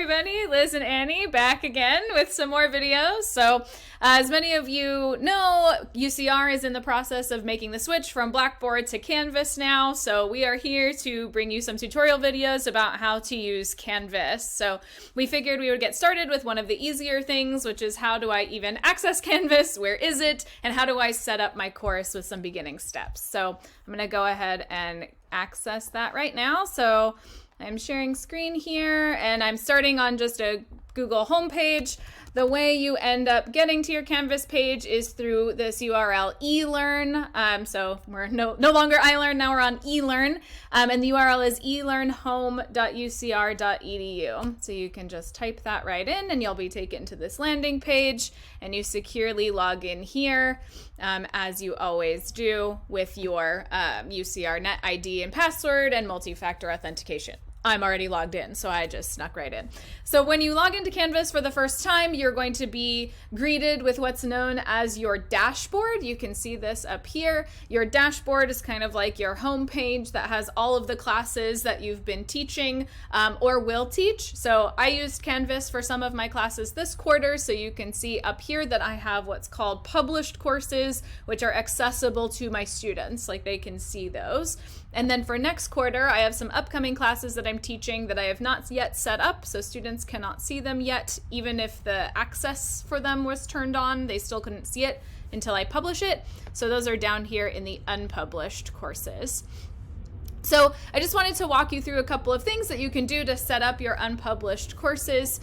everybody, Liz and Annie back again with some more videos. So as many of you know, UCR is in the process of making the switch from Blackboard to Canvas now. So we are here to bring you some tutorial videos about how to use Canvas. So we figured we would get started with one of the easier things, which is how do I even access Canvas? Where is it? And how do I set up my course with some beginning steps? So I'm going to go ahead and access that right now. So I'm sharing screen here and I'm starting on just a Google homepage. The way you end up getting to your Canvas page is through this URL eLearn. So we're no longer iLearn, now we're on eLearn. And the URL is elearnhome.ucr.edu. So you can just type that right in and you'll be taken to this landing page and you securely log in here as you always do with your UCR Net ID and password and multi-factor authentication. I'm already logged in, so I just snuck right in. So when you log into Canvas for the first time, you're going to be greeted with what's known as your dashboard. You can see this up here. Your dashboard is kind of like your home page that has all of the classes that you've been teaching or will teach. So I used Canvas for some of my classes this quarter, so you can see up here that I have what's called published courses, which are accessible to my students, like they can see those. And then for next quarter, I have some upcoming classes that I'm teaching that I have not yet set up, so students cannot see them yet. Even if the access for them was turned on, they still couldn't see it until I publish it. So those are down here in the unpublished courses. So I just wanted to walk you through a couple of things that you can do to set up your unpublished courses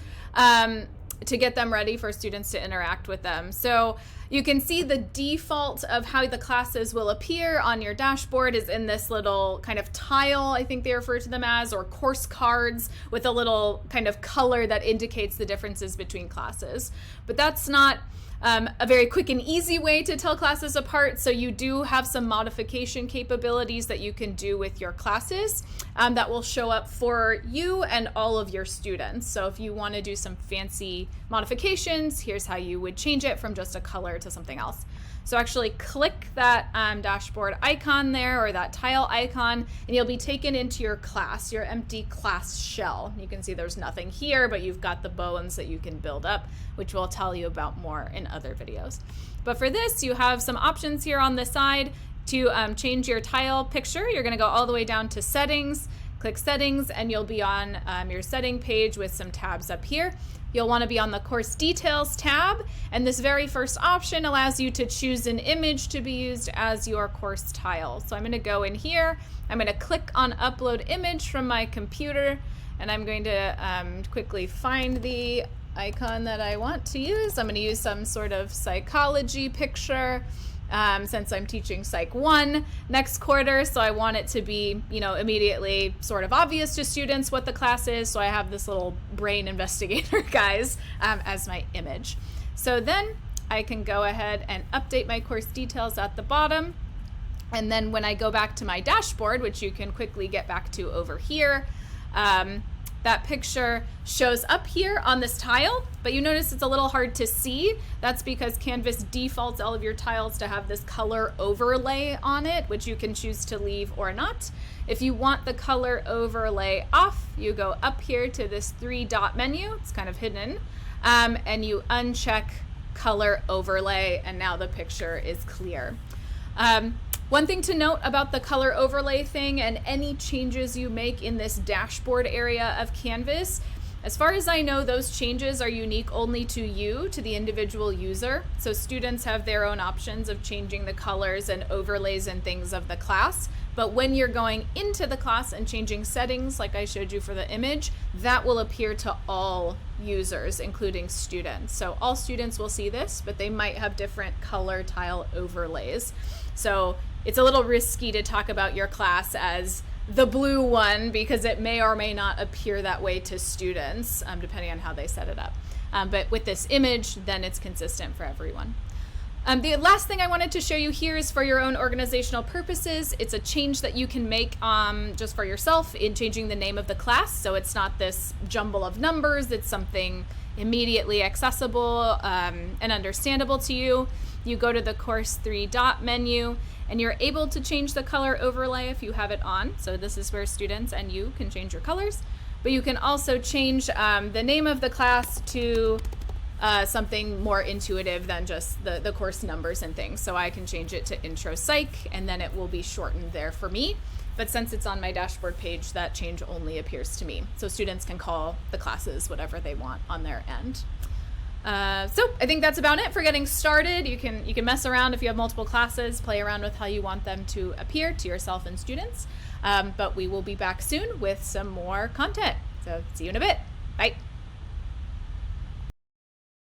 to get them ready for students to interact with them. So you can see the default of how the classes will appear on your dashboard is in this little kind of tile, I think they refer to them as, or course cards with a little kind of color that indicates the differences between classes. But that's not a very quick and easy way to tell classes apart, so you do have some modification capabilities that you can do with your classes that will show up for you and all of your students. So if you want to do some fancy modifications, here's how you would change it from just a color to something else. So actually click that dashboard icon there, or that tile icon, and you'll be taken into your class, your empty class shell. You can see there's nothing here, but you've got the bones that you can build up, which we'll tell you about more in other videos. But for this, you have some options here on the side to change your tile picture. You're gonna go all the way down to settings, click settings, and you'll be on your setting page with some tabs up here. You'll want to be on the course details tab, and this very first option allows you to choose an image to be used as your course tile. So I'm going to go in here, I'm going to click on upload image from my computer, and I'm going to quickly find the icon that I want to use. I'm going to use some sort of psychology picture. Since I'm teaching Psych 1 next quarter, so I want it to be, immediately sort of obvious to students what the class is, so I have this little brain investigator, guys, as my image. So then I can go ahead and update my course details at the bottom, and then when I go back to my dashboard, which you can quickly get back to over here, that picture shows up here on this tile, but you notice it's a little hard to see. That's because Canvas defaults all of your tiles to have this color overlay on it, which you can choose to leave or not. If you want the color overlay off, you go up here to this 3-dot menu, it's kind of hidden, and you uncheck color overlay, and now the picture is clear. One thing to note about the color overlay thing and any changes you make in this dashboard area of Canvas, as far as I know, those changes are unique only to you, to the individual user. So students have their own options of changing the colors and overlays and things of the class. But when you're going into the class and changing settings, like I showed you for the image, that will appear to all users, including students. So all students will see this, but they might have different color tile overlays. So it's a little risky to talk about your class as the blue one because it may or may not appear that way to students, depending on how they set it up. But with this image, then it's consistent for everyone. The last thing I wanted to show you here is for your own organizational purposes. It's a change that you can make just for yourself in changing the name of the class. So it's not this jumble of numbers, it's something immediately accessible and understandable to you. You go to the course 3-dot menu and you're able to change the color overlay if you have it on. So this is where students and you can change your colors. but you can also change the name of the class to something more intuitive than just the course numbers and things. So I can change it to Intro Psych, and then it will be shortened there for me. But since it's on my dashboard page, that change only appears to me. So students can call the classes whatever they want on their end. So I think that's about it for getting started. You can mess around if you have multiple classes, play around with how you want them to appear to yourself and students. But we will be back soon with some more content. So see you in a bit. Bye.